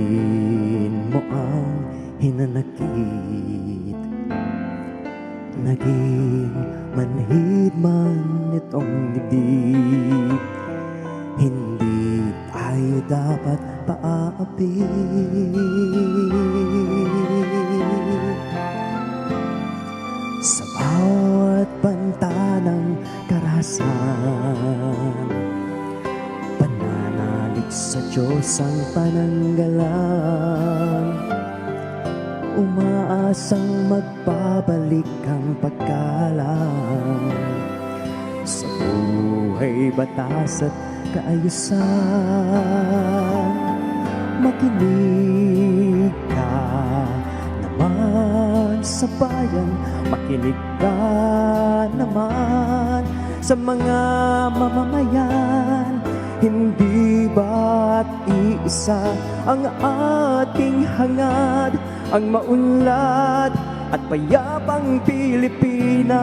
Tanggapin mo ang hinanakit. Naging manhid man itong dibdib. Hindi tayo dapat paapi. Sa bawat banta ng karahasan, pananalig sa Diyos ang pananggalang. Umaasang magbabalik ang pagkalang sa buhay, batas at kaayusan. Makinig ka naman sa bayan, makinig ka naman sa mga mamamayan. Hindi ba't iisa ang ating hangad, ang maunlad at payapang Pilipinas?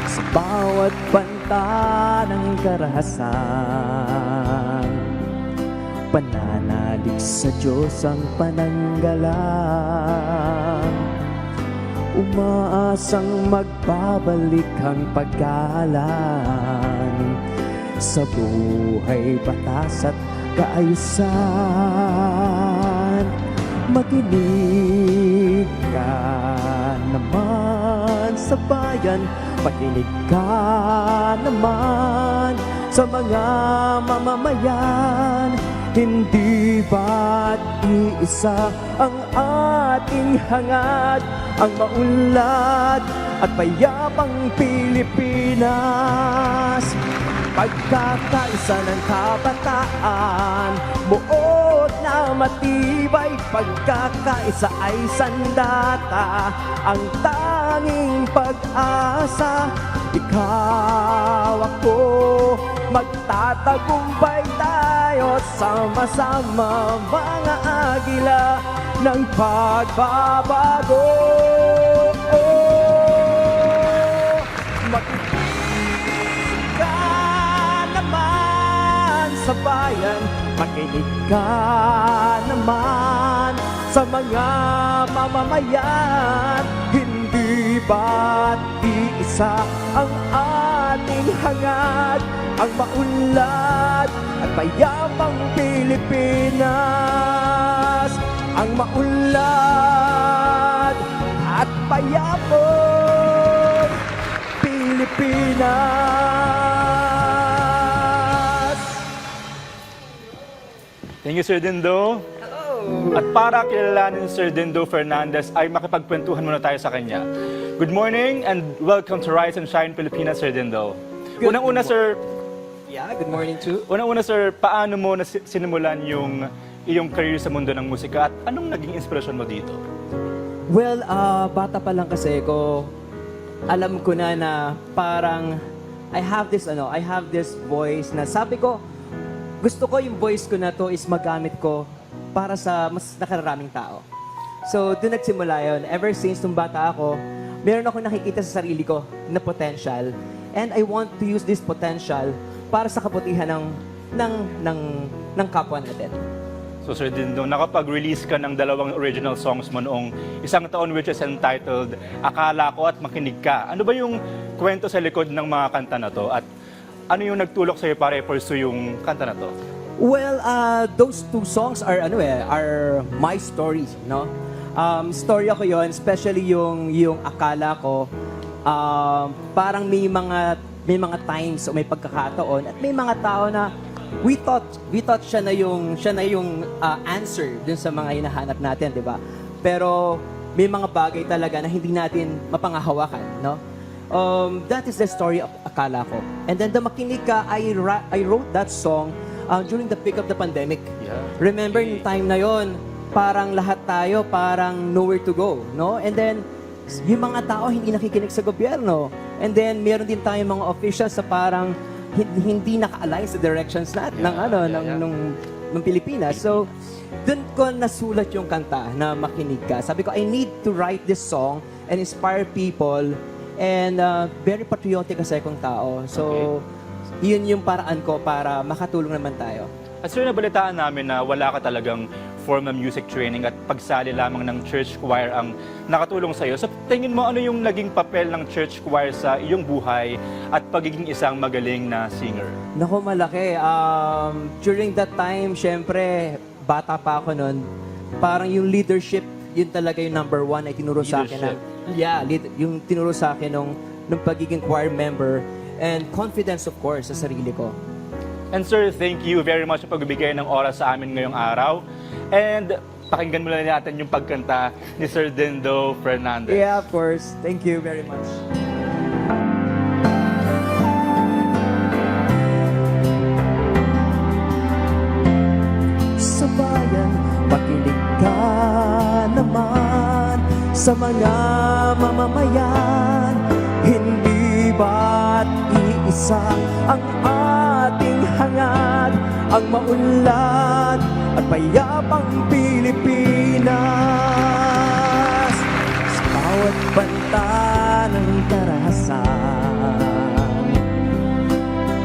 Sa bawat banta ng karahasan, pananalig sa Diyos ang pananggalang. Umaasang magbabalik ang paggalang sa buhay, batas at kaayusan. Makinig ka naman sa bayan, makinig ka naman sa mga mamamayan. Hindi ba't iisa ang ating hangad, ang maunlad at payapang Pilipinas? Pagkakaisa ng kabataan, buod na matibay. Pagkakaisa ay sandata, ang tanging pag-asa. Ikaw, ako, magtatagumpay tayo, sama-sama mga agila ng pagbabago. Sa bayan, makinig ka naman sa mga mamamayan. Hindi ba't iisa ang ating hangad, ang maunlad at payapang Pilipinas? Ang maunlad at payapang Pilipinas. Thank you, Sir Dindo. Hello. At para kilalanin Sir Dindo Fernandez, ay makipagkwentuhan muna tayo sa kanya. Good morning and welcome to Rise and Shine Pilipinas, Sir Dindo. Unang-una, Sir... Yeah, good morning too. Unang-una, Sir, paano mo sinimulan yung iyong career sa mundo ng musika at anong naging inspirasyon mo dito? Well, bata pa lang kasi ko, alam ko na parang I have this voice na sabi ko, gusto ko yung voice ko na to is magamit ko para sa mas nakararaming tao. So, doon nagsimula yun. Ever since nung bata ako, meron ako nakikita sa sarili ko na potential. And I want to use this potential para sa kabutihan ng kapwa natin. So, Sir Dindo, nakapag-release ka ng 2 original songs mo noong isang taon, which is entitled Akala Ko at Makinig Ka. Ano ba yung kwento sa likod ng mga kanta na to? At ano yung nagtulak sa'yo para i-pursue yung kanta na to? Well, those 2 songs are my stories, no? Story ako yon, especially yung Akala Ko. Parang may mga times o may pagkakataon at may mga tao na we thought siya na yung answer dun sa mga hinahanap natin, di ba? Pero may mga bagay talaga na hindi natin mapangahawakan, no? That is the story of Akala Ko. And then the Makinig Ka, I wrote that song during the peak of the pandemic. Yeah. Remember yung time na yon, parang lahat tayo parang nowhere to go, no? And then yung mga tao hindi nakikinig sa gobyerno. And then meron din tayong mga officials sa parang hindi naka-align sa directions natin ng Pilipinas. So doon ko nasulat yung kanta na Makinig Ka. Sabi ko, I need to write this song and inspire people. And very patriotic kasi akong tao. So, yun yung paraan ko para makatulong naman tayo. At sir, nabalitaan namin na wala ka talagang formal music training at pagsali lamang ng church choir ang nakatulong sa iyo. So tingin mo ano yung naging papel ng church choir sa iyong buhay at pagiging isang magaling na singer? Naku, malaki. During that time, syempre, bata pa ako noon, parang yung leadership, yun talaga yung number one ay tinuro sa akin. Yung tinuro sa akin nung pagiging choir member and confidence, of course, sa sarili ko. And sir, thank you very much sa pagbibigay ng oras sa amin ngayong araw. And pakinggan muna natin yung pagkanta ni Sir Dindo Fernandez. Yeah, of course. Thank you very much. Sa bayan, makinig ka naman sa mga mamamayan. Hindi ba't iisa ang ating hangad, ang maunlad at payapang Pilipinas. Sa bawat banta ng karahasan,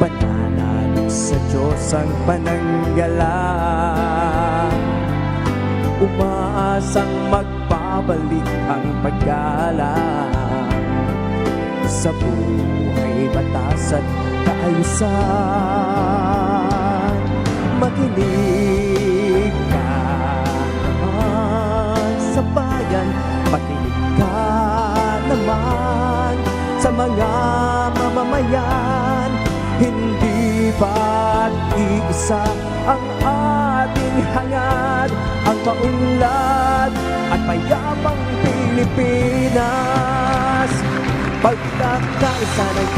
pananalig sa Diyos ang pananggalang. Umaasang magbabalik ang paggalang sa buhay, batas at kaayusan. Makinig ka naman sa bayan, makinig ka naman sa mga mamamayan. Hindi ba't iisa ang ating hangad, ang maunlad at payapang Pilipinas. Pagkakaisa ng